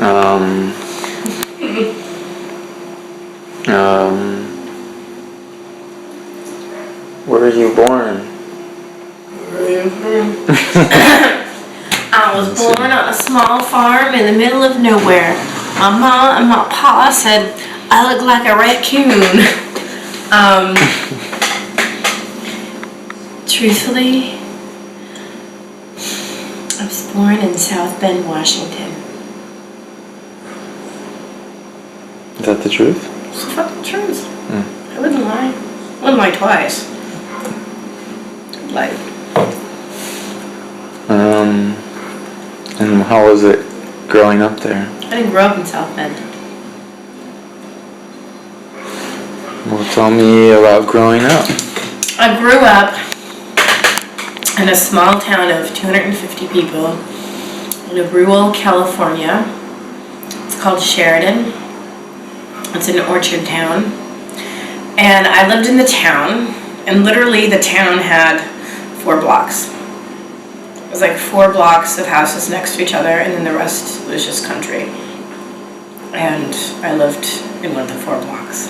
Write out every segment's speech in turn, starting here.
Um, where were you born? I was born on a small farm in the middle of nowhere. My mom and my pa said I look like a raccoon. Truthfully, I was born in South Bend, Washington. Is that the truth? It's the fucking truth. I wouldn't lie. I wouldn't lie twice. Like. And how was it growing up there? I didn't grow up in South Bend. Well, tell me about growing up. I grew up in a small town of 250 people in rural California. It's called Sheridan. It's an orchard town. And I lived in the town, and literally the town had 4 blocks. It was like 4 blocks of houses next to each other, and then the rest was just country. And I lived in one of the 4 blocks.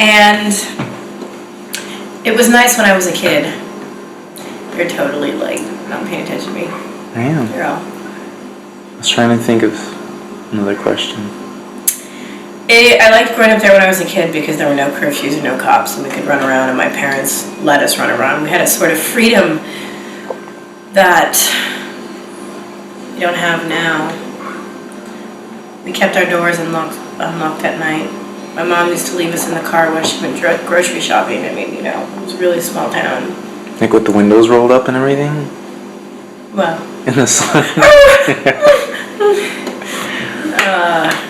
And it was nice when I was a kid. You're totally like not paying attention to me. I am. You're all. I was trying to think of another question. I liked growing up there when I was a kid because there were no curfews or no cops, and we could run around, and my parents let us run around. We had a sort of freedom that we don't have now. We kept our doors unlocked at night. My mom used to leave us in the car when she went grocery shopping. I mean, it was a really small town. Like with the windows rolled up and everything? Well. In the sun?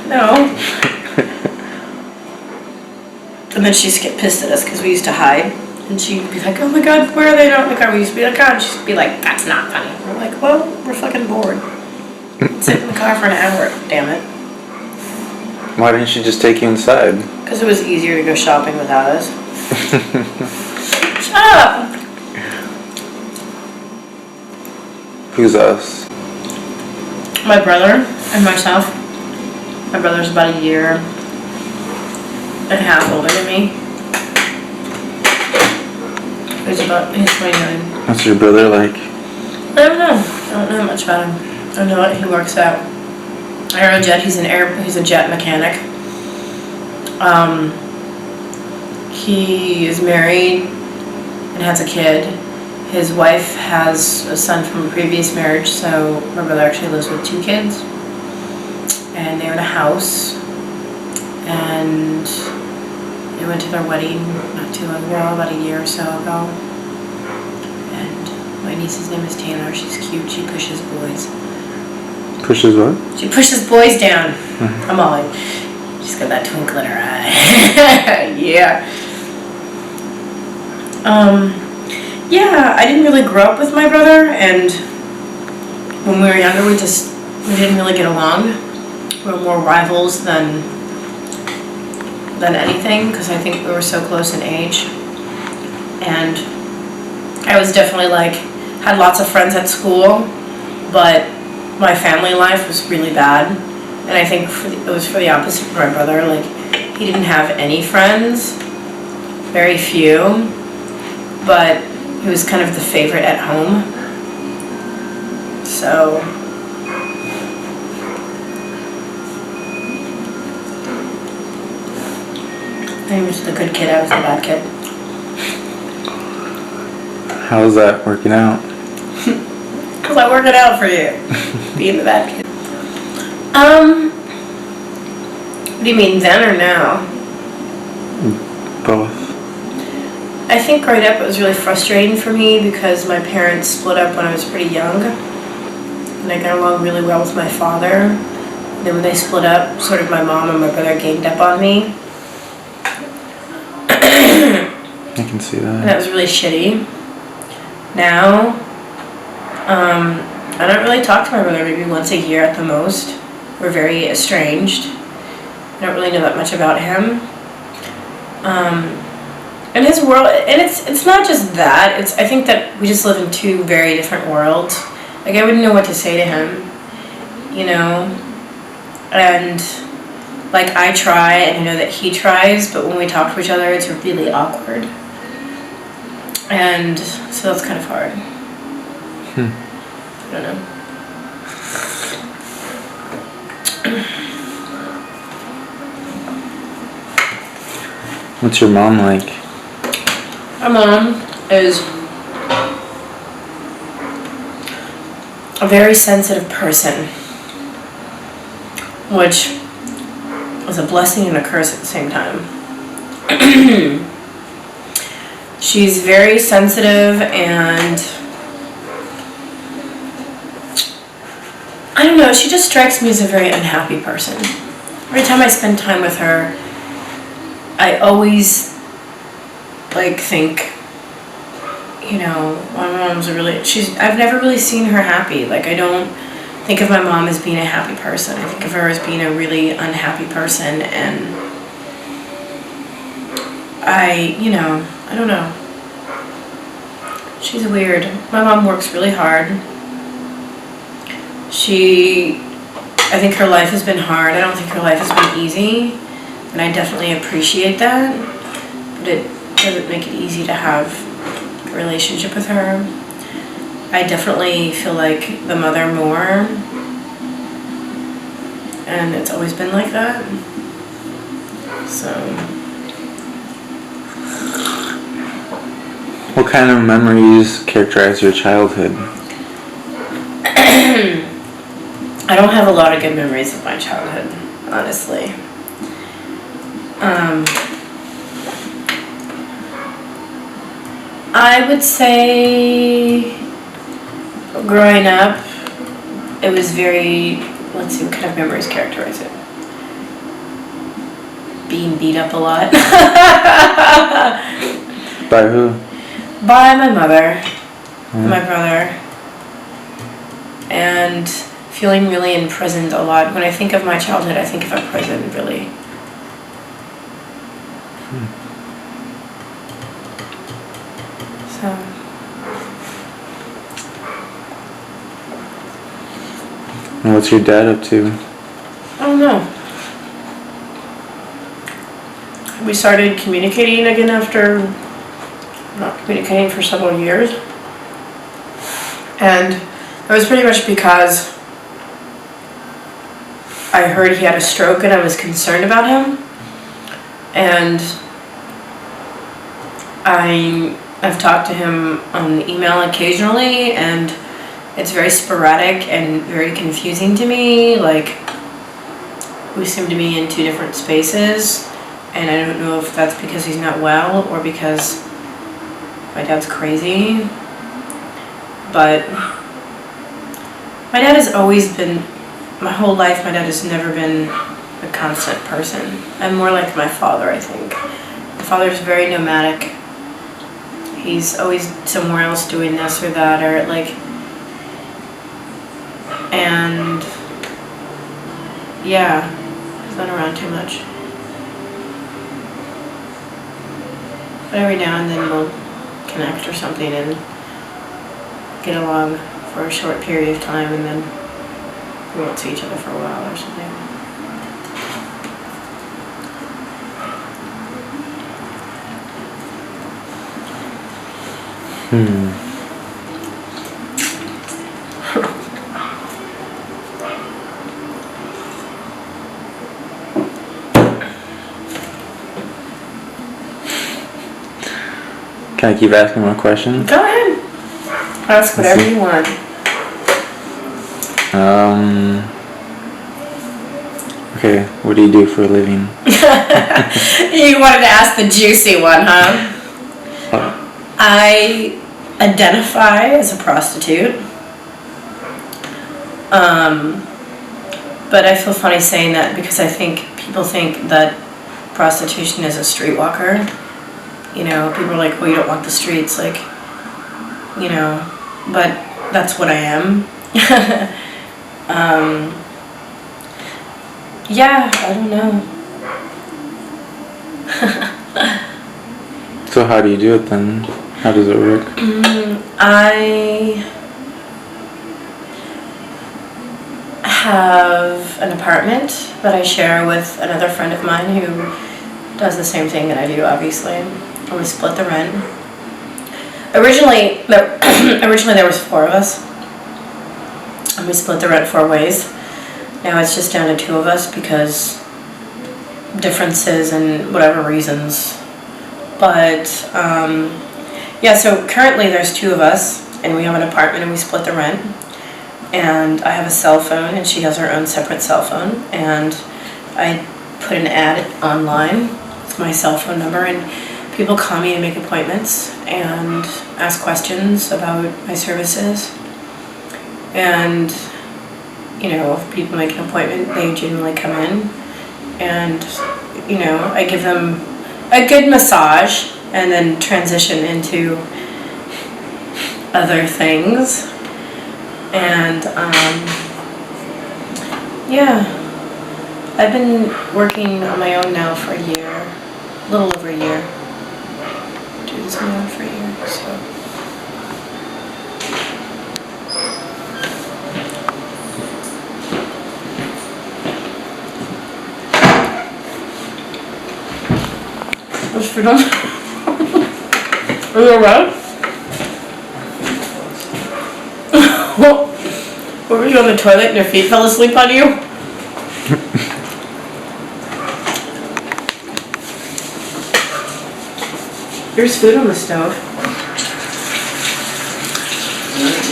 No. And then she'd get pissed at us because we used to hide. And she'd be like, oh my god, where are they not in the car? We used to be like, God. She'd be like, that's not funny. We're like, well, we're fucking bored. Sit in the car for an hour, damn it. Why didn't she just take you inside? Because it was easier to go shopping without us. Shut up! Who's us? My brother and myself. My brother's about a year and a half older than me. He's 29. What's your brother like? I don't know. I don't know much about him. I don't know what he works at. Aerojet. He's a jet mechanic. He is married and has a kid. His wife has a son from a previous marriage, so my brother actually lives with 2 kids. And they own a house. And they went to their wedding not too long ago, about a year or so ago. And my niece's name is Taylor. She's cute. She pushes boys. Pushes what? She pushes boys down. Mm-hmm. I'm all in. She's got that twinkle in her eye. Yeah. Yeah, I didn't really grow up with my brother, and when we were younger, we didn't really get along. We were more rivals than anything, because I think we were so close in age. And I was definitely had lots of friends at school, but my family life was really bad. And I think it was for the opposite for my brother. He didn't have any friends, very few, but he was kind of the favorite at home. So he was the good kid, I was the bad kid. How's that working out? How's that working out for you? Being the bad kid. What do you mean, then or now? Both. I think growing up it was really frustrating for me because my parents split up when I was pretty young. And I got along really well with my father. And then when they split up, sort of my mom and my brother ganged up on me. I can see that. And that was really shitty. Now, I don't really talk to my brother maybe once a year at the most. We're very estranged. I don't really know that much about him. And his world, and it's not just that. I think that we just live in 2 very different worlds. Like, I wouldn't know what to say to him, you know? And, like, I try, and I know that he tries, but when we talk to each other, it's really awkward. And so that's kind of hard. I don't know. What's your mom like? My mom is a very sensitive person, which is a blessing and a curse at the same time. She's very sensitive, and I don't know, she just strikes me as a very unhappy person. Every time I spend time with her, I always think, you know, my mom's I've never really seen her happy. Like, I don't think of my mom as being a happy person. I think of her as being a really unhappy person, and I don't know. She's weird. My mom works really hard. I think her life has been hard. I don't think her life has been easy, and I definitely appreciate that, but it doesn't make it easy to have a relationship with her. I definitely feel like the mother more, and it's always been like that. So, What kind of memories characterize your childhood? I don't have a lot of good memories of my childhood, honestly. I would say growing up, it was very, let's see, what kind of memories characterize it? Being beat up a lot. By who? By my mother, my brother, and feeling really imprisoned a lot. When I think of my childhood, I think of a prison, really. So. And what's your dad up to? I don't know. We started communicating again after not communicating for several years. And it was pretty much because I heard he had a stroke and I was concerned about him. And I've talked to him on email occasionally, and it's very sporadic and very confusing to me. Like, we seem to be in two different spaces, and I don't know if that's because he's not well or because my dad's crazy. But my dad has always been, my whole life, my dad has never been a constant person. I'm more like my father, I think. My father's very nomadic. He's always somewhere else doing this or that, or and yeah, he's not around too much. But every now and then we'll connect or something and get along for a short period of time, and then we won't see each other for a while or something. Can I keep asking more questions? Go ahead. Ask whatever you want. Okay, what do you do for a living? You wanted to ask the juicy one, huh? What? I identify as a prostitute. But I feel funny saying that because I think people think that prostitution is a streetwalker. You know, people are like, well, you don't walk the streets, like, you know, but that's what I am. Yeah, I don't know. So how do you do it then? How does it work? have an apartment that I share with another friend of mine who does the same thing that I do, obviously. And we split the rent. Originally there was 4 of us, and we split the rent 4 ways. Now it's just down to 2 of us because differences and whatever reasons. But yeah, so currently there's 2 of us, and we have an apartment and we split the rent. And I have a cell phone and she has her own separate cell phone, and I put an ad online. It's my cell phone number, and people call me and make appointments and ask questions about my services. And you know, if people make an appointment, they genuinely come in, and you know, I give them a good massage and then transition into other things. And yeah, I've been working on my own now for a year, a little over a year. Doing this on my own for a year, so. What's for them? Are you alright? What were you on the toilet and your feet fell asleep on you? There's food on the stove.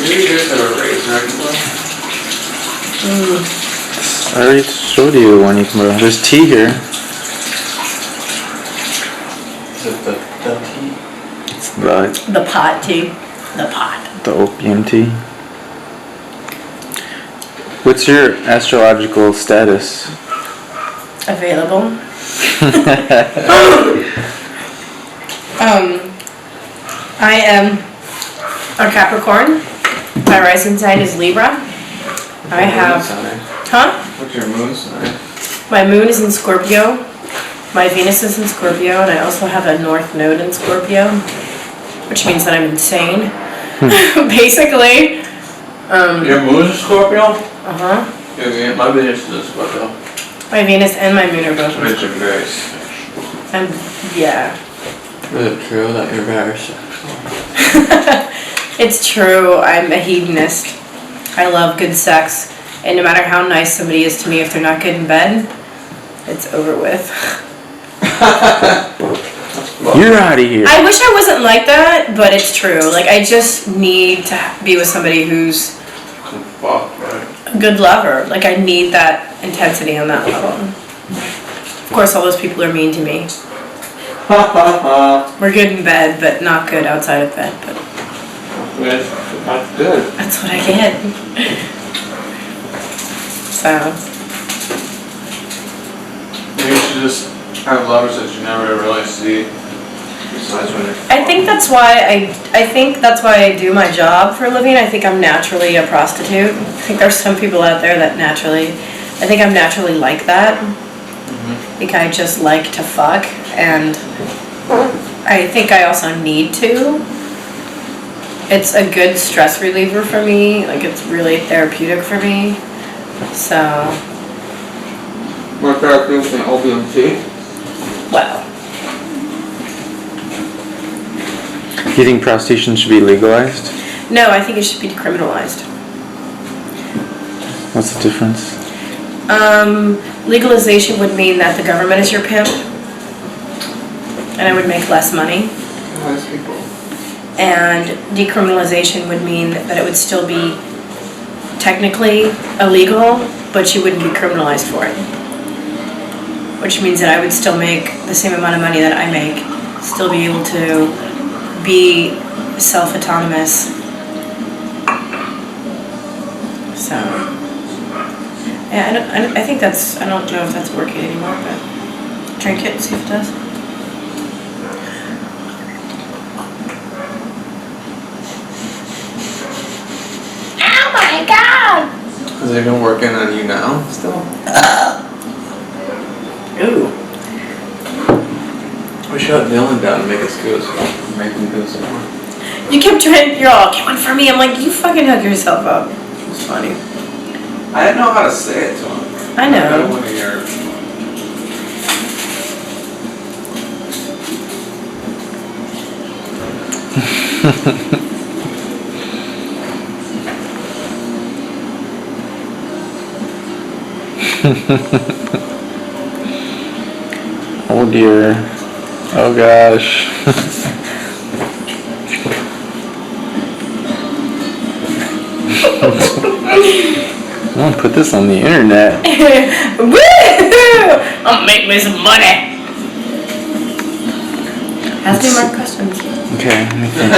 Maybe there's a razor. I already showed you one you can borrow. There's tea here. Is it the tea? It's The pot tea. The pot. the opium tea. What's your astrological status? Available. I am a Capricorn. My rising sign is Libra. I have... Huh? What's your moon sign? My moon is in Scorpio. My Venus is in Scorpio, and I also have a North Node in Scorpio, which means that I'm insane. Basically. Your moon is Scorpio? Uh-huh. Yeah, my Venus is Scorpio. My Venus and my moon are both in Which Scorpio. are very sexual. And yeah. Is it true that you're very sexual? It's true, I'm a hedonist. I love good sex, and no matter how nice somebody is to me, if they're not good in bed, it's over with. You're out of here. I wish I wasn't like that, but it's true. Like, I just need to be with somebody who's Fuck, right? a good lover. Like, I need that intensity on that level. Of course, all those people are mean to me. We're good in bed, but not good outside of bed. But That's good. that's what I get. So, You should just have lovers that you never really see besides when you're... I think that's why I do my job for a living. I think I'm naturally a prostitute. I think there's some people out there that I think I'm naturally like that. I think I just like to fuck, and I think I also need to. It's a good stress reliever for me. Like, it's really therapeutic for me. So, More therapeutic than opium tea? well, Do you think prostitution should be legalized? no, I think it should be decriminalized. What's the difference? Legalization would mean that the government is your pimp, and I would make less money. Nice people. And decriminalization would mean that it would still be technically illegal, but you wouldn't be criminalized for it. Which means that I would still make the same amount of money that I make, still be able to be self-autonomous. So, yeah, I think that's, I don't know if that's working anymore, but drink it and see if it does. Oh my God! Has it been working on you now, still? Ooh. We shut Dylan down and make us go, so make him do some more. You kept trying, you're all, get one for me. I'm like, you fucking hook yourself up. It's funny. I didn't know how to say it to him. I got know. one of your. Oh dear. Oh gosh. I'm gonna put this on the internet. Woo! I'll make me some money. Ask me more questions. Okay, let me think.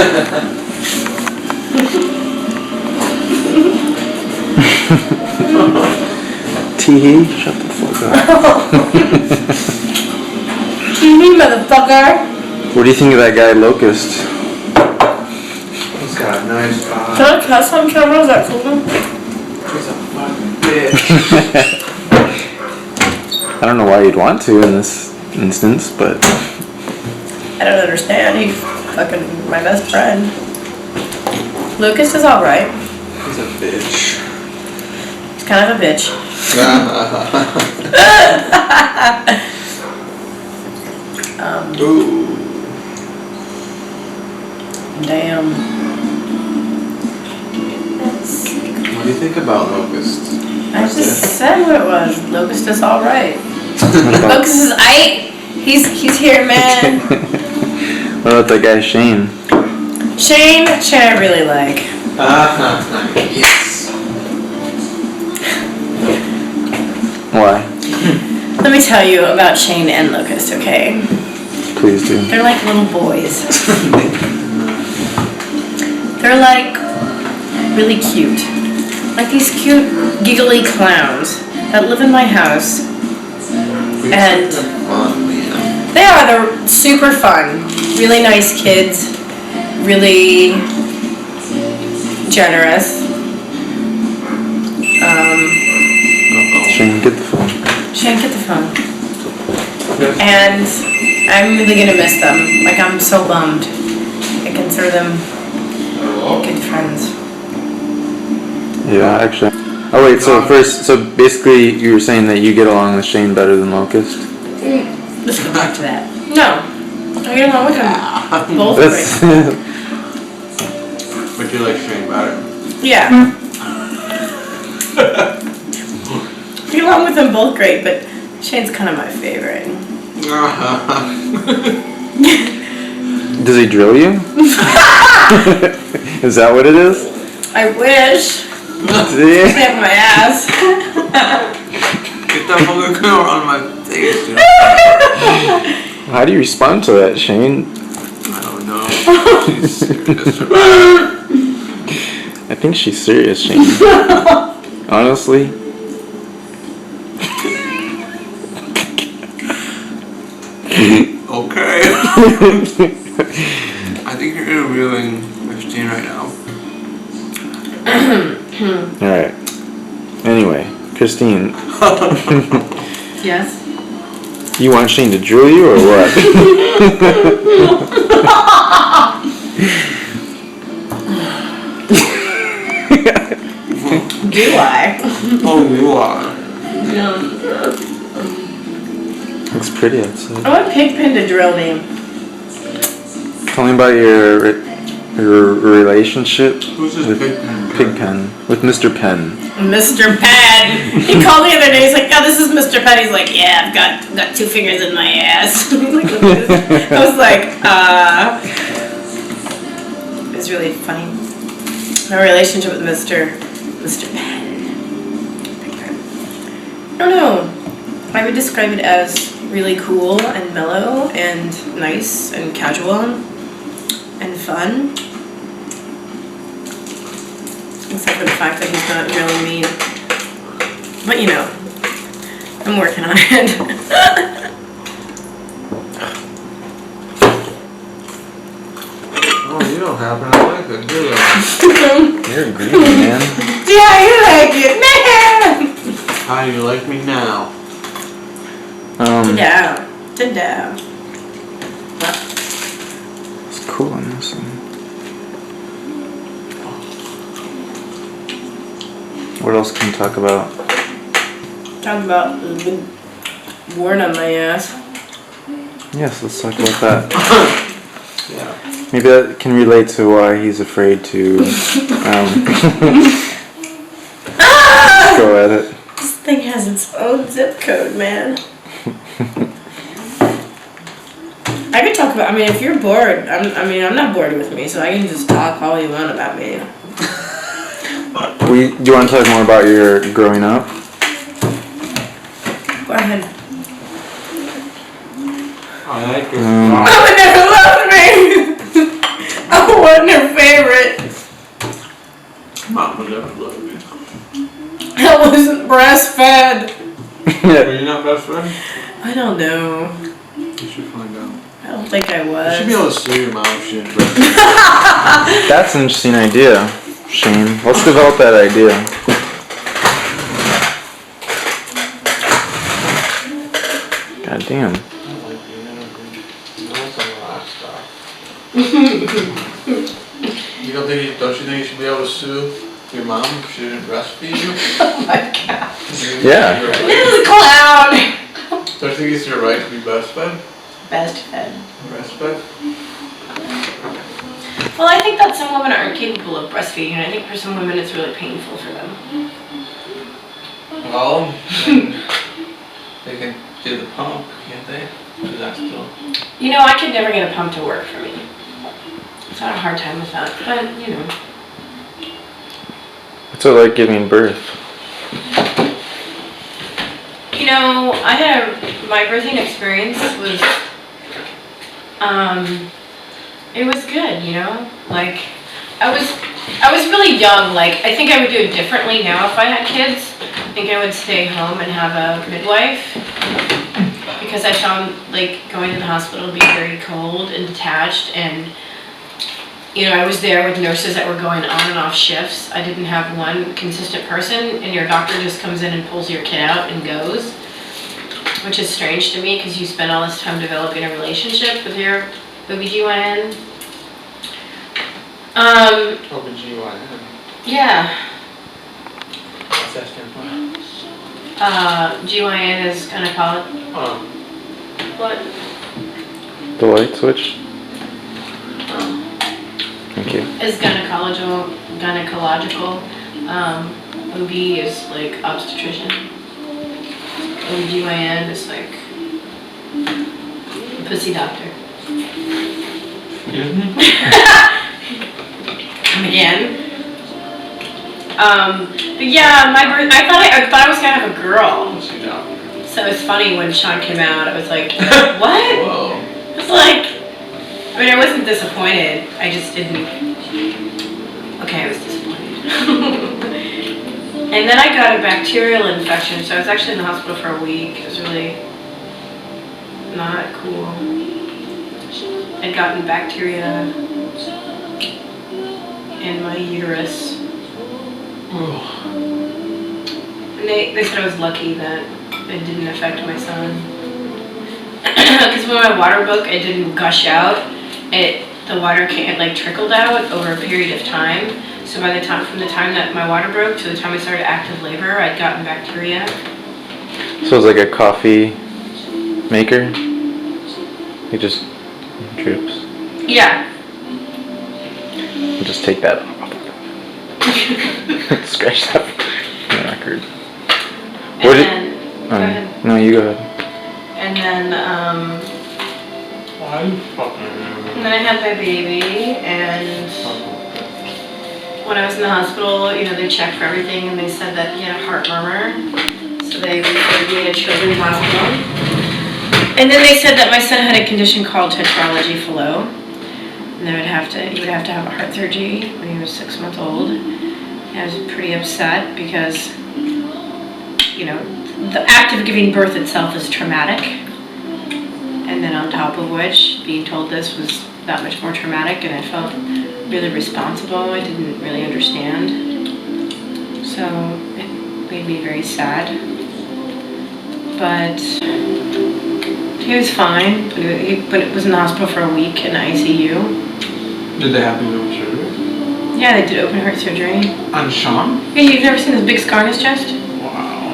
Tee, shut the fuck up. TV, motherfucker. What do you think of that guy Locust? He's got a nice Can I cuss on camera? Is that cool? He's a fucking bitch. I don't know why you'd want to in this instance, but I don't understand. He's fucking my best friend. Lucas is alright. He's a bitch. He's kind of a bitch. Ooh. Damn. What do you think about Locust? I just said what it was. Locust is alright. what about, Locust is aight. He's here, man. what about that guy Shane? Shane I really like. Yes. Why? Let me tell you about Shane and Locust, okay? Please do. They're like little boys. They're like really cute. Like these cute, giggly clowns that live in my house. And Fun, man. they are, they're super fun. Really nice kids. Really generous. Shane, get the phone. Shane, get the phone. And I'm really gonna miss them. Like, I'm so bummed. I consider them good friends. Yeah, actually. Oh wait, so basically you were saying that you get along with Shane better than Locust? Let's go back to that. No. I get along with them both That's great. But you like Shane better. Yeah. I get along with them both great, but Shane's kind of my favorite. Does he drill you? Is that what it is? I wish. Yeah. Have my ass. Get that fucking camera on my face, dude. How do you respond to that, Shane? I don't know. She's serious. I think she's serious, Shane. Honestly. Okay. I think you're interviewing Christine right now. Alright. Anyway, Christine, Yes. you want Shane to drill you or what? Do I? Oh, you are. Looks pretty outside. I want Pigpen to drill me. Tell me about your relationship Who's this with Pigpen? Pigpen, with Mr. Penn. Mr. Penn. He called me the other day. He's like, "Oh, this is Mr. Penn." He's like, "Yeah, I've got 2 fingers in my ass." I was like, It was really funny. My relationship with Mr. Penn. I don't know. I would describe it as really cool and mellow and nice and casual and fun. Except for the fact that he's not drilling me. But you know, I'm working on it. Oh, you don't happen to like it, do you? You're greedy, man. Yeah, you like it, man! How do you like me now? Sit down. Sit down. It's cool on this one. What else can we talk about? Talk about the big wart on my ass. Yes, let's talk about that. Yeah. Maybe that can relate to why he's afraid to go at it. This thing has its own zip code, man. I could talk about. I mean, if you're bored, I'm not bored with me, so I can just talk all you want about me. Do you want to talk more about your growing up? Go ahead. I like it. Oh, never loved me. I wasn't her favorite. Mom would never love me. I wasn't breastfed. Were you not best friend? I don't know. You should find out. I don't think I You was. should be able to sue your mom if she didn't breastfeed. That's an interesting idea, Shane. Let's develop that idea. God damn. Don't you think you should be able to sue your mom if she didn't breastfeed you? Oh my god. Yeah. This is a clown. Don't you think it's your right to be breastfed? Best fed. Breastfed? Well, I think that some women aren't capable of breastfeeding, and I think for some women it's really painful for them. Well, they can do the pump, can't they? Is that still? You know, I could never get a pump to work for me. So I had a hard time with that, but you know. What's it like giving birth? You know, my birthing experience was, it was good, you know? Like, I was really young. Like, I think I would do it differently now if I had kids. I think I would stay home and have a midwife. Because I found, like, going to the hospital to be very cold and detached, and you know, I was there with nurses that were going on and off shifts. I didn't have one consistent person, and your doctor just comes in and pulls your kid out and goes, which is strange to me because you spend all this time developing a relationship with your OBGYN. OBGYN. Yeah. What's that stand for? GYN is gynecology. What? The light switch? Thank you. Is gynecological. OB is like obstetrician. OBGYN is like pussy doctor. Again. But yeah, I thought I was gonna have a girl. Pussy doctor. So it's funny when Sean came out, I was like, what? Whoa. I was like, I mean, I wasn't disappointed. I just didn't. Okay, I was disappointed. And then I got a bacterial infection, so I was actually in the hospital for a week. It was really not cool. I'd gotten bacteria in my uterus. And they said I was lucky that it didn't affect my son. Because when my water broke, it didn't gush out. The water trickled out over a period of time. So from the time that my water broke to the time I started active labor, I'd gotten bacteria. So it's like a coffee maker? It just drips. Yeah. We'll just take that off. Scratch that from the record. Go ahead. No, you go ahead. And then, and then I had my baby, and when I was in the hospital, you know, they checked for everything, and they said that he had a heart murmur, so they referred me to Children's Hospital. And then they said that my son had a condition called tetralogy Fallot, and he would have to have a heart surgery when he was 6 months old. And I was pretty upset because, you know, the act of giving birth itself is traumatic. And then on top of which, being told this was that much more traumatic, and I felt really responsible. I didn't really understand. So it made me very sad. But he was fine, but it was in the hospital for a week in ICU. Did they have to do surgery? Yeah, they did open heart surgery. On Sean? Yeah, you've never seen this big scar on his chest? Wow.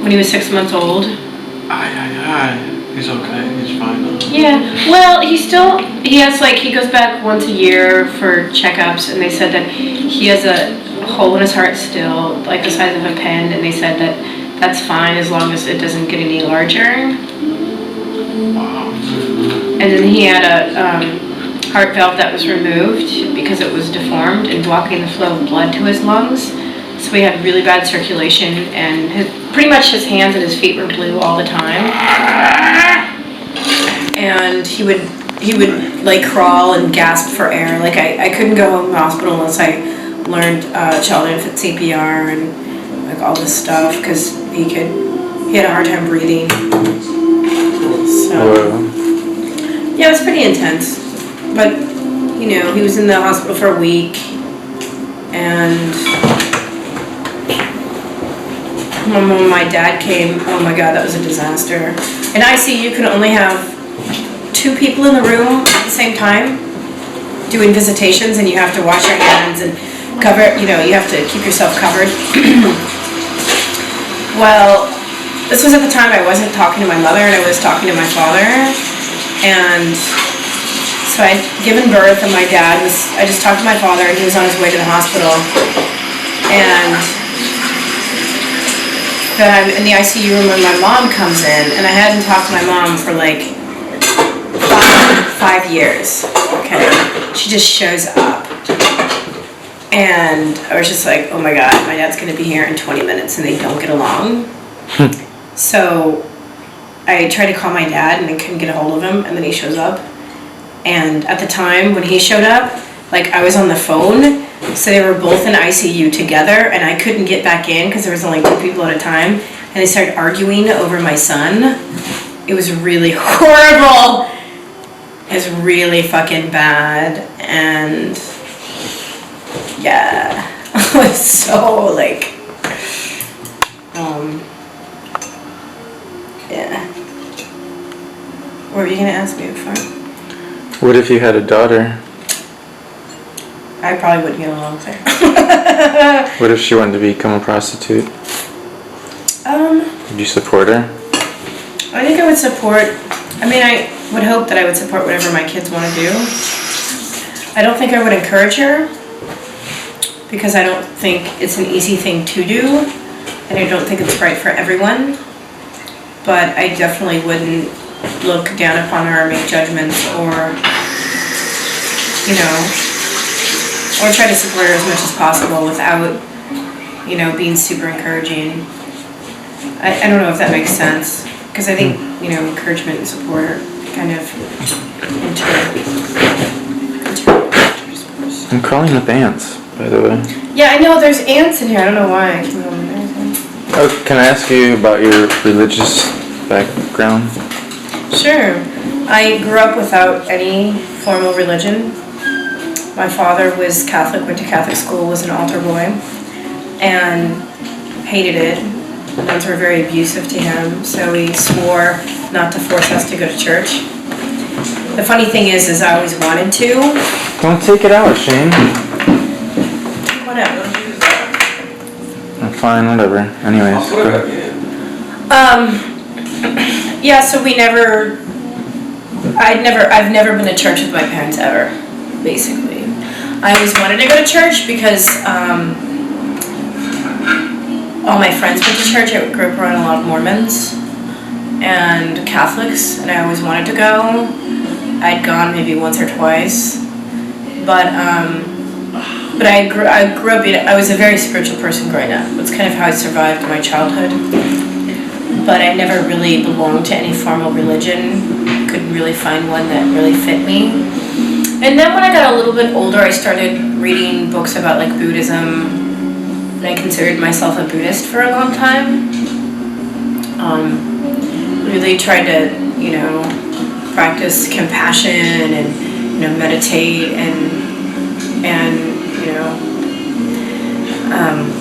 When he was 6 months old. He's okay. He's fine now. Yeah. Well, he goes back once a year for checkups, and they said that he has a hole in his heart still, like the size of a pen, and they said that that's fine as long as it doesn't get any larger. Wow. And then he had a heart valve that was removed because it was deformed and blocking the flow of blood to his lungs. So he had really bad circulation, and pretty much his hands and his feet were blue all the time. And he would like crawl and gasp for air. Like I couldn't go home to the hospital unless I learned child infant CPR and like all this stuff because he had a hard time breathing. So yeah, it was pretty intense. But he was in the hospital for a week, and when my dad came, oh my God, that was a disaster. In ICU, you can only have 2 people in the room at the same time doing visitations, and you have to wash your hands and cover, you have to keep yourself covered. Well, this was at the time I wasn't talking to my mother and I was talking to my father, and so I'd given birth, and I just talked to my father, and he was on his way to the hospital, and then I'm in the ICU room when my mom comes in, and I hadn't talked to my mom for like 5 years, okay? She just shows up, and I was just like, oh my God, my dad's gonna be here in 20 minutes, and they don't get along. So I tried to call my dad, and I couldn't get a hold of him, and then he shows up. And at the time when he showed up, like I was on the phone, so they were both in ICU together, and I couldn't get back in because there was only 2 people at a time, and they started arguing over my son. It was really horrible. It was really fucking bad, and yeah, it was so like, yeah. What were you gonna ask me before? What if you had a daughter? I probably wouldn't get along with her. What if she wanted to become a prostitute? Would you support her? I think I would support, I would hope that I would support whatever my kids want to do. I don't think I would encourage her, because I don't think it's an easy thing to do, and I don't think it's right for everyone. But I definitely wouldn't look down upon her or make judgments or try to support her as much as possible without, being super encouraging. I don't know if that makes sense, because I think, encouragement and support are kind of I'm calling up ants, by the way. Yeah, I know, there's ants in here. I don't know why I keep going there. Oh, can I ask you about your religious background? Sure. I grew up without any formal religion. My father was Catholic, went to Catholic school, was an altar boy, and hated it. The nuns were very abusive to him, so he swore not to force us to go to church. The funny thing is I always wanted to. Don't take it out, Shane. Whatever. I'm fine, whatever. Anyways, go ahead. Yeah, so I've never been to church with my parents ever, basically. I always wanted to go to church because all my friends went to church. I grew up around a lot of Mormons and Catholics, and I always wanted to go. I'd gone maybe once or twice, but I grew up I was a very spiritual person growing up. That's kind of how I survived my childhood. But I never really belonged to any formal religion. Couldn't really find one that really fit me. And then when I got a little bit older, I started reading books about like Buddhism. And I considered myself a Buddhist for a long time. Really tried to, practice compassion and, meditate and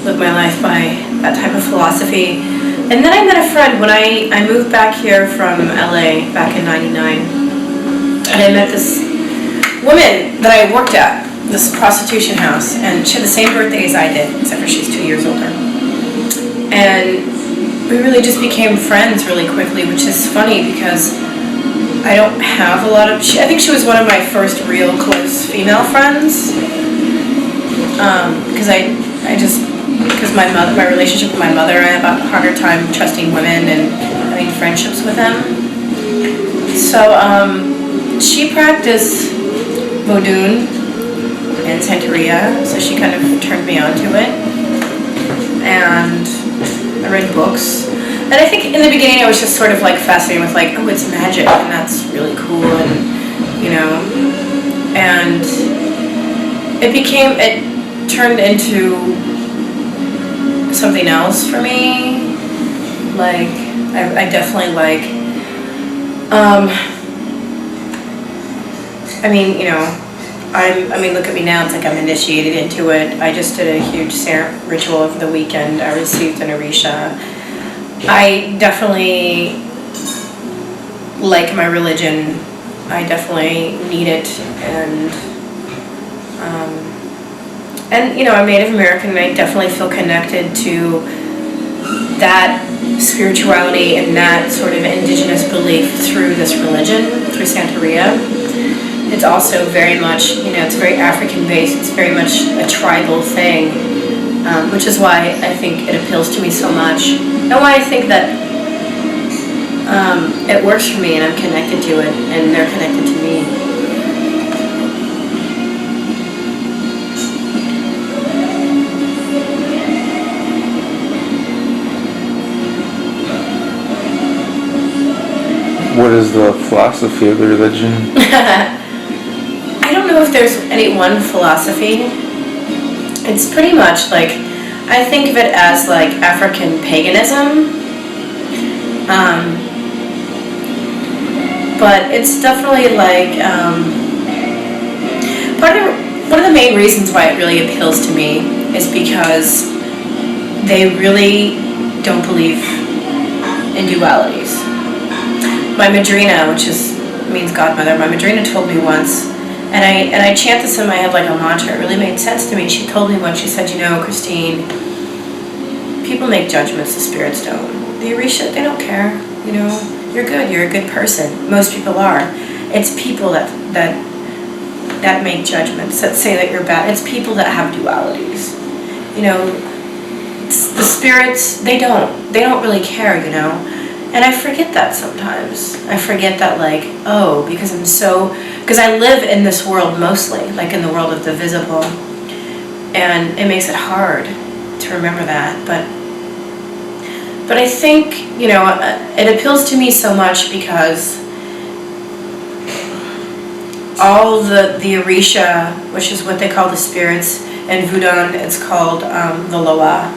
live my life by that type of philosophy. And then I met a friend when I moved back here from LA back in '99. And I met this woman that I worked at this prostitution house, and she had the same birthday as I did, except for she's 2 years older. And we really just became friends really quickly, which is funny because I don't have a lot of. I think she was one of my first real close female friends. Because my relationship with my mother, I have a harder time trusting women and having friendships with them. So she practiced Vodun and Santeria, so she kind of turned me on to it. And I read books. And I think in the beginning I was just sort of like fascinated with like, oh, it's magic, and that's really cool, and and it turned into something else for me. Like, I definitely like, look at me now, it's like I'm initiated into it. I just did a huge ritual over the weekend. I received an Orisha. I definitely like my religion. I definitely need it, and I'm Native American, and I definitely feel connected to that spirituality and that sort of indigenous belief through this religion, through Santeria. It's also very much, it's very African-based. It's very much a tribal thing, which is why I think it appeals to me so much, and why I think that it works for me, and I'm connected to it, and they're connected to me. What is the philosophy of the religion? I don't know if there's any one philosophy. It's pretty much like, I think of it as like African paganism. But it's definitely like, one of the main reasons why it really appeals to me is because they really don't believe in dualities. My madrina, which means godmother, my madrina told me once, and I chant this in my head like a mantra. It really made sense to me. She told me once, she said, Christine, people make judgments, the spirits don't. The Orisha, they don't care, you're good, you're a good person. Most people are. It's people that make judgments, that say that you're bad. It's people that have dualities. The spirits, they don't really care, And I forget that sometimes. I forget that, like, because I live in this world mostly, like in the world of the visible, and it makes it hard to remember that. But I think, it appeals to me so much because all the Orisha, which is what they call the spirits, and Voodoo, it's called the Loa,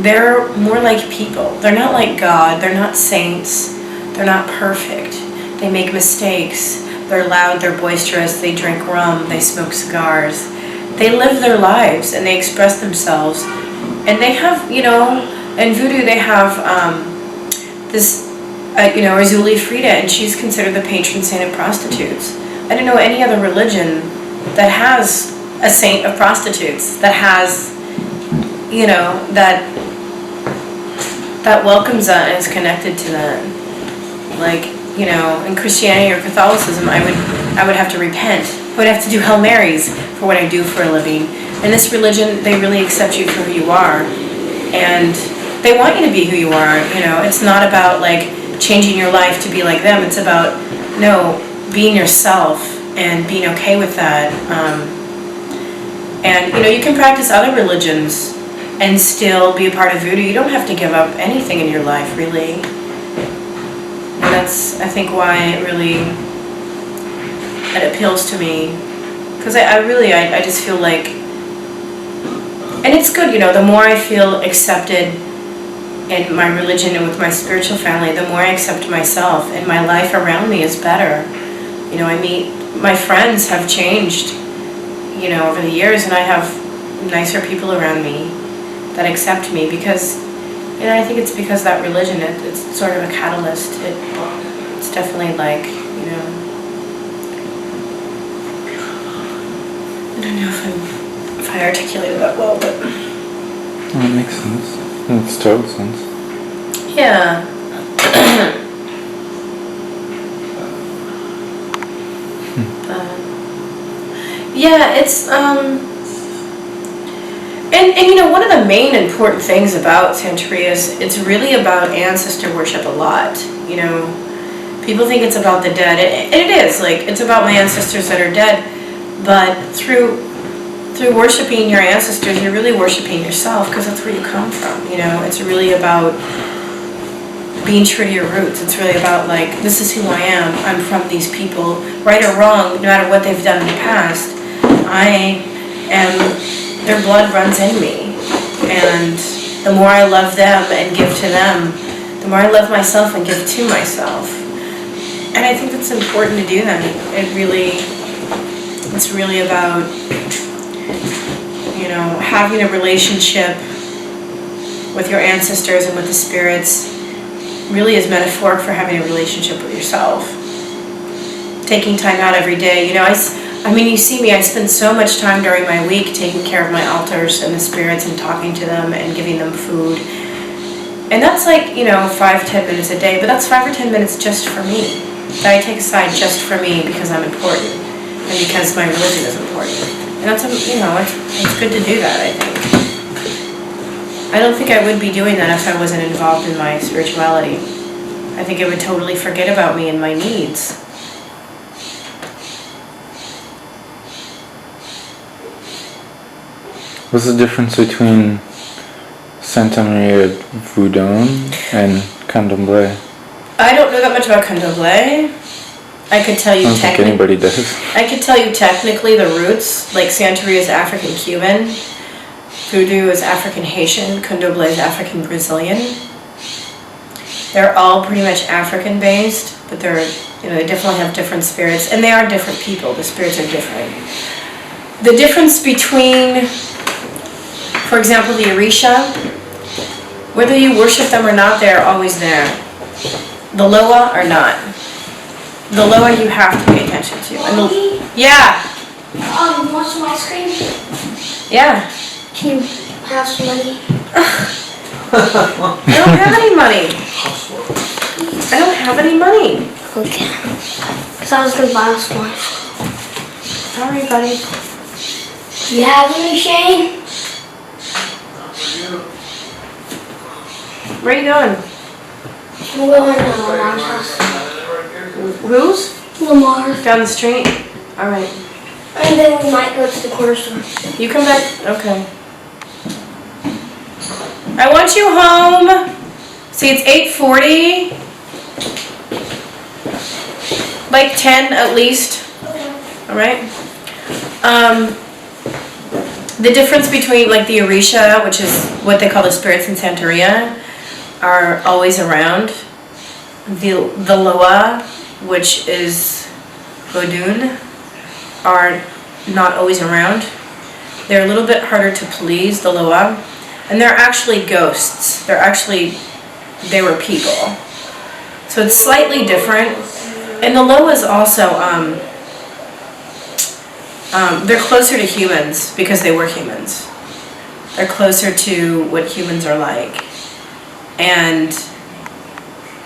they're more like people. They're not like God. They're not saints. They're not perfect. They make mistakes. They're loud. They're boisterous. They drink rum. They smoke cigars. They live their lives, and they express themselves. And they have, in Voodoo they have this, Razuli Frida, and she's considered the patron saint of prostitutes. I don't know any other religion that has a saint of prostitutes, that has, that welcomes that and is connected to that. Like, in Christianity or Catholicism, I would have to repent. I would have to do Hail Marys for what I do for a living. In this religion, they really accept you for who you are, and they want you to be who you are. It's not about like changing your life to be like them. It's about being yourself and being okay with that. And you can practice other religions and still be a part of Voodoo. You don't have to give up anything in your life, really. And that's, I think, why it appeals to me. Because I just feel like, and it's good, the more I feel accepted in my religion and with my spiritual family, the more I accept myself, and my life around me is better. My friends have changed, over the years, and I have nicer people around me that accept me because, I think it's because that religion, it's sort of a catalyst. It's definitely like, don't know if I articulated that well, but That makes sense. Makes total sense. yeah. Yeah, it's and you know, one of the main important things about Santeria is it's really about ancestor worship a lot. You know, people think it's about the dead, and it is. Like, it's about my ancestors that are dead, but through worshiping your ancestors, you're really worshiping yourself, because that's where you come from. You know, it's really about being true to your roots. It's really about, like, this is who I am. I'm from these people, right or wrong, no matter what they've done in the past. I am, their blood runs in me, and the more I love them and give to them, the more I love myself and give to myself. And I think it's important to do that. It's really about, you know, having a relationship with your ancestors and with the spirits. Really is metaphoric for having a relationship with yourself. Taking time out every day. You know, I mean, you see me, I spend so much time during my week taking care of my altars and the spirits and talking to them and giving them food. And that's like, you know, 5-10 minutes a day, but that's 5 or 10 minutes just for me. That I take aside just for me because I'm important and because my religion is important. And that's, you know, it's good to do that, I think. I don't think I would be doing that if I wasn't involved in my spirituality. I think I would totally forget about me and my needs. What's the difference between Santa Maria Voudon and Candomblé? I don't know that much about Candomblé. I could tell you I don't think anybody does. I could tell you technically the roots. Like, Santeria is African-Cuban. Voodoo is African-Haitian. Candomblé is African-Brazilian. They're all pretty much African-based, but they're, you know, they definitely have different spirits, and they are different people. The spirits are different. The difference between, for example, the Orisha, whether you worship them or not, they're always there. The Loa are not. The Loa you have to pay attention to. And yeah. You want some ice cream? Yeah. Can you have some money? I don't have any money. I don't have any money. Okay. Because I was going to buy some more. Sorry, buddy. Do you have any, Shane? Where are you going? I'm going to Lamar's house. Whose? Lamar. Down the street? Alright. And then we might go to the corner store. You come back? Okay. I want you home. See, it's 8:40. Like 10 at least. Alright? The difference between, like, the Orisha, which is what they call the spirits in Santeria, are always around. The Loa, which is Vodun, are not always around. They're a little bit harder to please, the Loa, and they're actually ghosts. They were people. So it's slightly different. And the Loa is also, they're closer to humans because they were humans. They're closer to what humans are like. And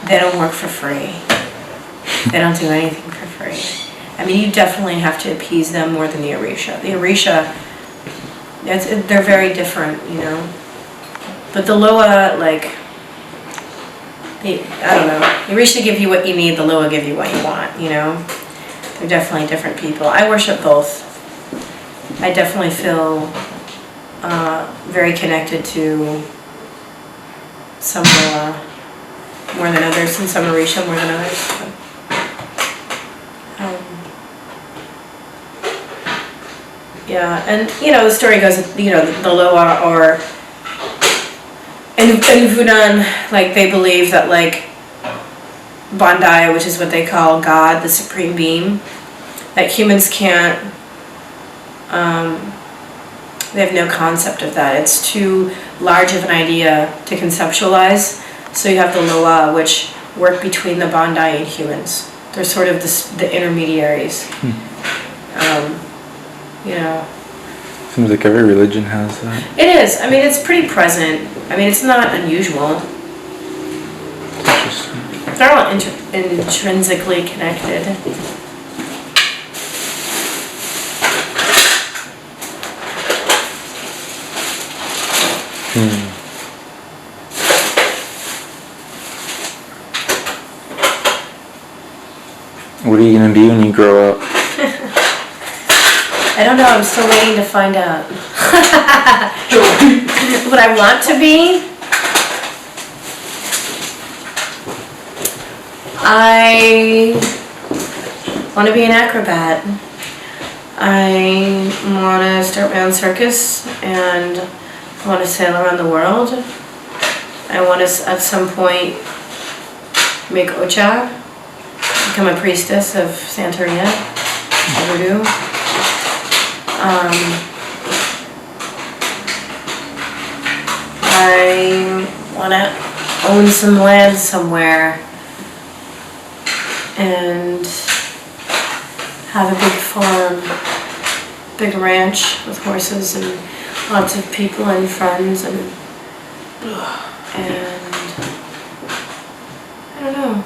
they don't work for free. They don't do anything for free. I mean, you definitely have to appease them more than the Orisha. The Orisha, they're very different, you know. But the Loa, like, I don't know. The Orisha give you what you need, the Loa give you what you want, you know. They're definitely different people. I worship both. I definitely feel very connected to some Loa more than others, and some Orisha more than others. Yeah, and you know, the story goes, you know, the Loa or in Funan, like, they believe that, like, Bandai, which is what they call God, the Supreme Being, that humans can't, they have no concept of that. It's too large of an idea to conceptualize. So you have the Loa, which work between the Bandai and humans. They're sort of the intermediaries. You know, Seems like every religion has that. It is. I mean, it's pretty present. I mean, it's not unusual. Interesting. They're all intrinsically connected. What are you gonna be when you grow up? I don't know. I'm still waiting to find out. What I want to be? I want to be an acrobat. I want to start my own circus and I want to sail around the world. I want to, at some point, make ocha, become a priestess of Santeria, voodoo. I want to own some land somewhere and have a big farm, big ranch with horses and lots of people and friends and I don't know.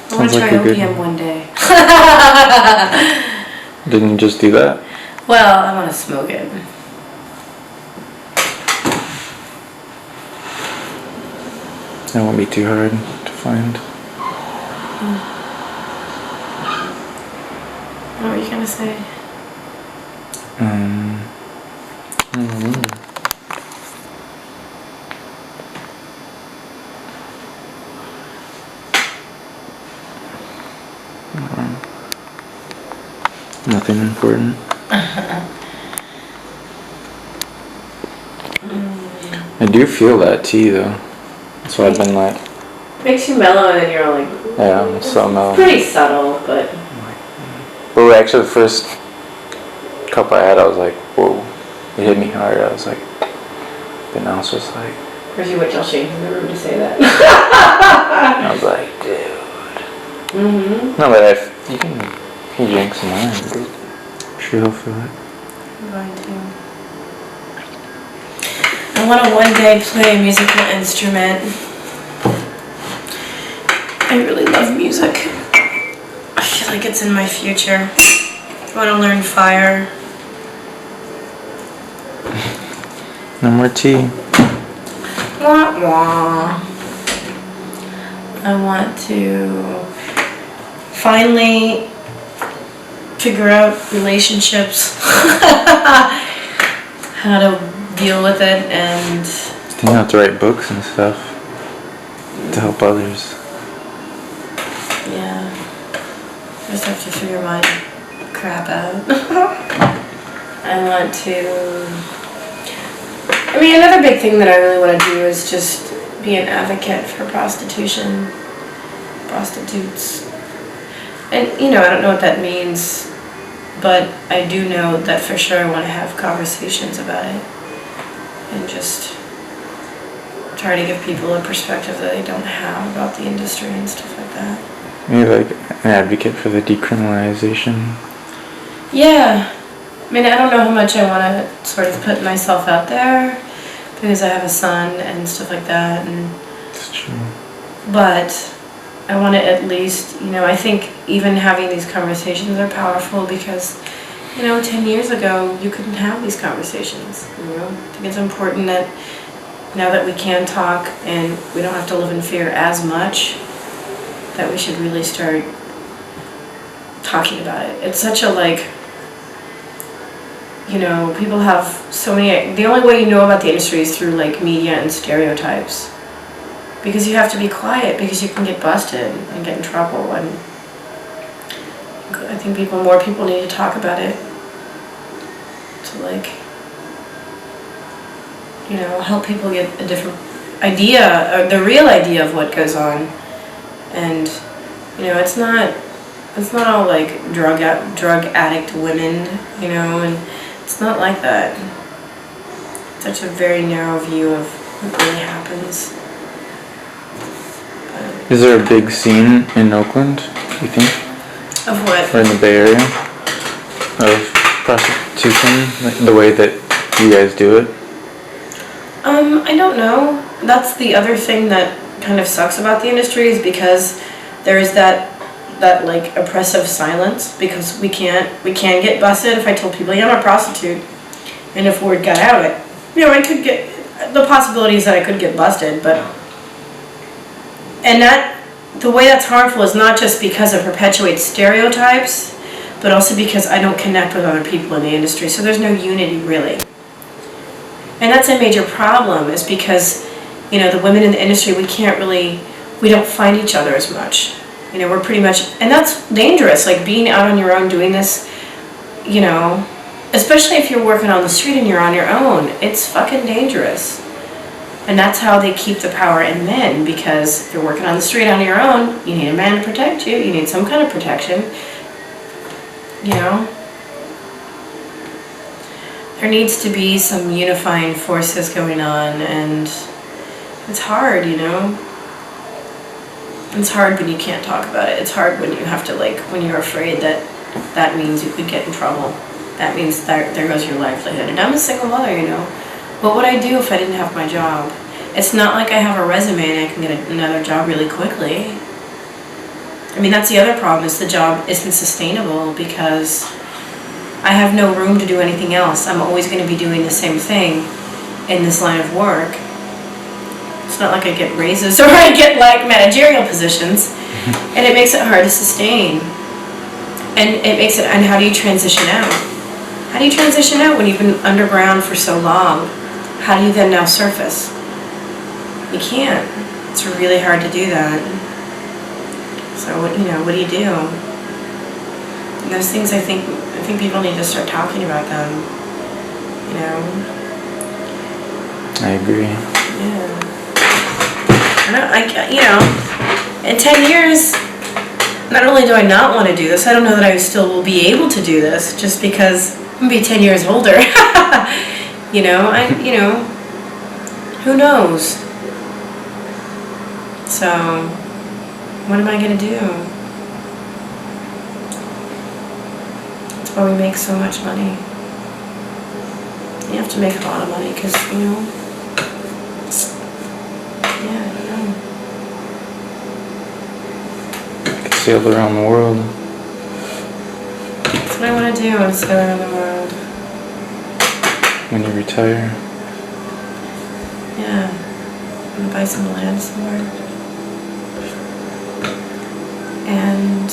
I want Sounds to like try a good opium one day. Didn't you just do that? Well, I want to smoke it. That won't be too hard to find. What were you gonna say? I don't remember. Nothing important. I do feel that tea though. That's why I've been like, Makes you mellow and then you're like, yeah, I'm so mellow. pretty subtle, but But actually the first cup I had, I was like, whoa, it hit me hard. I was like, but now it's just like, of course you wait till Shane's in the room to say that. I was like, dude. Mm-hmm. No, but you can drink some wine, dude. I'm sure he'll feel it. I'm going to. I want to one day play a musical instrument. I really love music. I feel like it's in my future. I want to learn fire. No more tea. Wah wah. I want to finally figure out relationships, how to deal with it, and You have to write books and stuff to help others. yeah, I just have to figure my crap out. I want to, I mean, another big thing that I really want to do is just be an advocate for prostitution, prostitutes. And, you know, I don't know what that means, but I do know that for sure I want to have conversations about it and just try to give people a perspective that they don't have about the industry and stuff like that. Maybe like an advocate for the decriminalization. Yeah. I mean, I don't know how much I want to sort of put myself out there because I have a son and stuff like that. And It's true. but I want to at least, you know, I think even having these conversations are powerful because, you know, 10 years ago, you couldn't have these conversations, you know. I think it's important that now that we can talk and we don't have to live in fear as much, that we should really start talking about it. It's such a, like, you know, people have so many, the only way you know about the industry is through, like, media and stereotypes. Because you have to be quiet because you can get busted and get in trouble, and I think more people need to talk about it to, like, you know, help people get a different idea, or the real idea of what goes on. And, you know, it's not all like drug addict women, you know, and it's not like that. It's such a very narrow view of what really happens. Is there a big scene in Oakland, you think? Of what? Or in the Bay Area? Of prostitution? Like the way that you guys do it? I don't know. That's the other thing that kind of sucks about the industry is because there is that like oppressive silence because we can't get busted. If I told people, yeah, I'm a prostitute, and if word got out, I could get the possibilities that I could get busted, but and that the way that's harmful is not just because it perpetuates stereotypes, but also because I don't connect with other people in the industry, so there's no unity really. And that's a major problem is because, the women in the industry, we don't find each other as much. We're pretty much, and that's dangerous, like being out on your own doing this, especially if you're working on the street and you're on your own, it's fucking dangerous. And that's how they keep the power in men, because if you're working on the street on your own, you need a man to protect you, you need some kind of protection, There needs to be some unifying forces going on, and it's hard, It's hard when you can't talk about it. It's hard when you have to, when you're afraid that means you could get in trouble. That means there goes your livelihood. And I'm a single mother, What would I do if I didn't have my job? It's not like I have a resume and I can get another job really quickly. I mean, that's the other problem, is the job isn't sustainable because I have no room to do anything else. I'm always going to be doing the same thing in this line of work. It's not like I get raises or I get managerial positions, and it makes it hard to sustain. And how do you transition out? How do you transition out when you've been underground for so long? How do you then now surface? You can't. It's really hard to do that. So what do you do? And those things I think people need to start talking about them. I agree. Yeah. In 10 years, not only do I not want to do this, I don't know that I still will be able to do this, just because I'm going to be 10 years older. Who knows? So, what am I going to do? That's why we make so much money. You have to make a lot of money, because, yeah, I don't know. Sail around the world. That's what I want to do. I want to sail around the world. When you retire. Yeah. I'm going to buy some land somewhere. And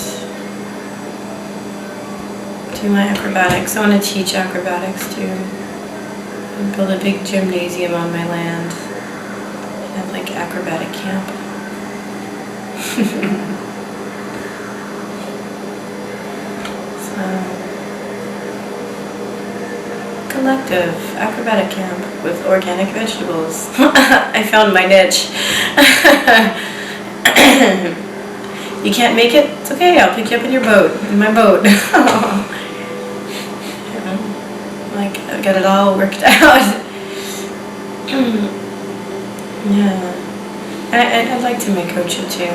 do my acrobatics. I want to teach acrobatics too. And build a big gymnasium on my land. And have acrobatic camp. Collective acrobatic camp with organic vegetables. I found my niche. You can't make it? It's okay, I'll pick you up in my boat. I've got it all worked out. Yeah. I'd like to make Ocha too.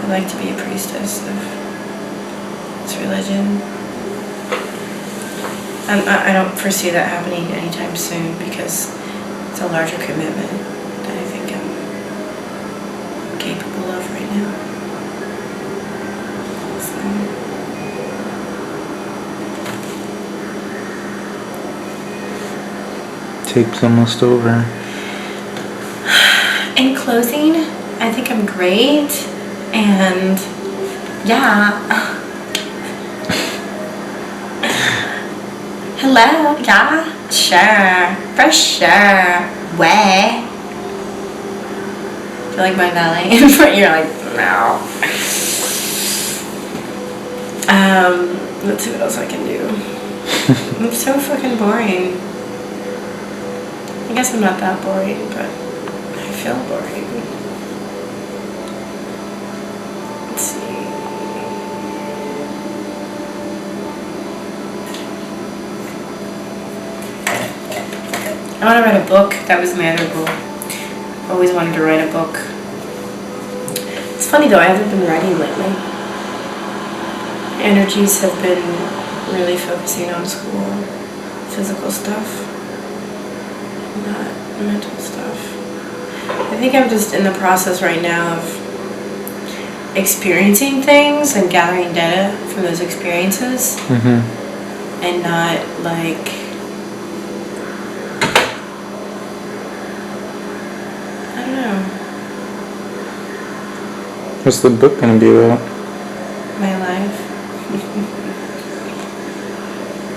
I'd like to be a priestess of this religion. I don't foresee that happening anytime soon because it's a larger commitment that I think I'm capable of right now. So. Tape's almost over. In closing, I think I'm great, and yeah. Hello, yeah, sure, for sure, way. Do you like my ballet? You're like, no. Let's see what else I can do. I'm so fucking boring. I guess I'm not that boring, but I feel boring. Let's see. I want to write a book. That was my other goal. I've always wanted to write a book. It's funny though, I haven't been writing lately. energies have been really focusing on school, physical stuff, not mental stuff. I think I'm just in the process right now of experiencing things and gathering data from those experiences, and not like, I don't know, What's the book gonna be about? my life.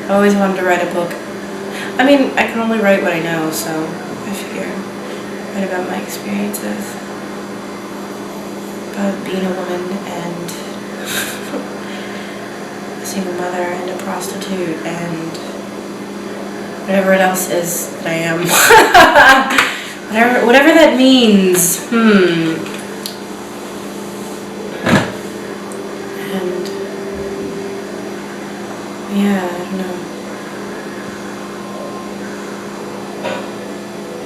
I always wanted to write a book. I mean, I can only write what I know, so I figure write about my experiences. About being a woman and a single mother and a prostitute and whatever else is that I am. whatever that means. And yeah, I don't know.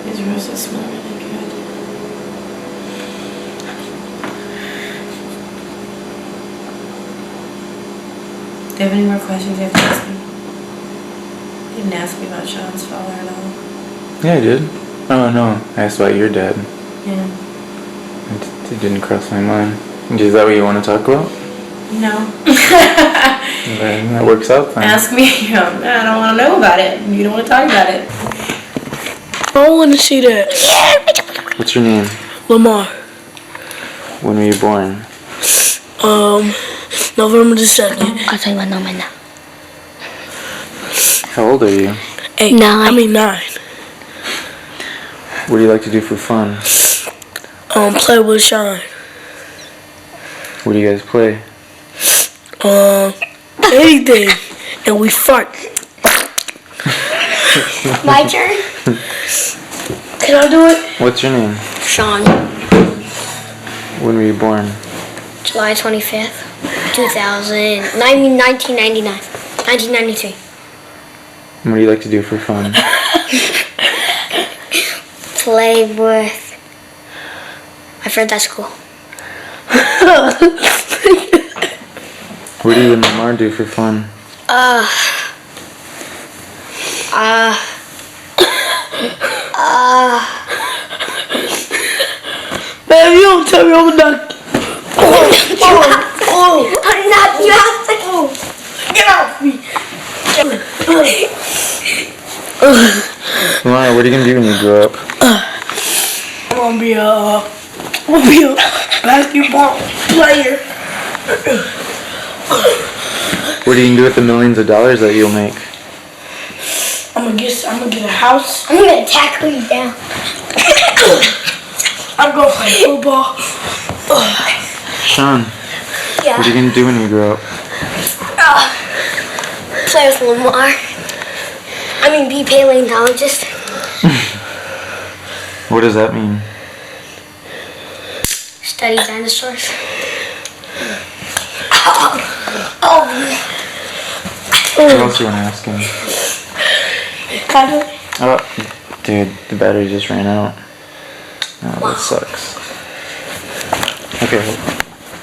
These roses smell really good. Do you have any more questions you have to ask me? You didn't ask me about Sean's father at all. Yeah, I did. Oh no, I asked about your dad. Yeah. It didn't cross my mind. Is that what you want to talk about? No. That works out fine. Ask me. I don't want to know about it. You don't want to talk about it. I want to see that. What's your name? Lamar. When were you born? November the 2nd. How old are you? 8. 9. What do you like to do for fun? Play with Sean. What do you guys play? Anything. And we fart. My turn? Can I do it? What's your name? Sean. When were you born? July 25th, 1999. 1993. What do you like to do for fun? Play with my friends at school. What do you and Lamar do for fun? Man, you don't tell me I'm not. I'm not nothing. Get off me. Lamar, what are you gonna do when you grow up? I'm gonna be a basketball player. What are you gonna do with the millions of dollars that you'll make? I'm gonna get a house. I'm gonna tackle you down. I'm gonna play football. Sean, Yeah. what are you gonna do when you grow up? Play with Lamar. Be paleontologist. What does that mean? Study dinosaurs. What else do you want to ask him? Oh, dude, the battery just ran out. Oh, that sucks. Okay.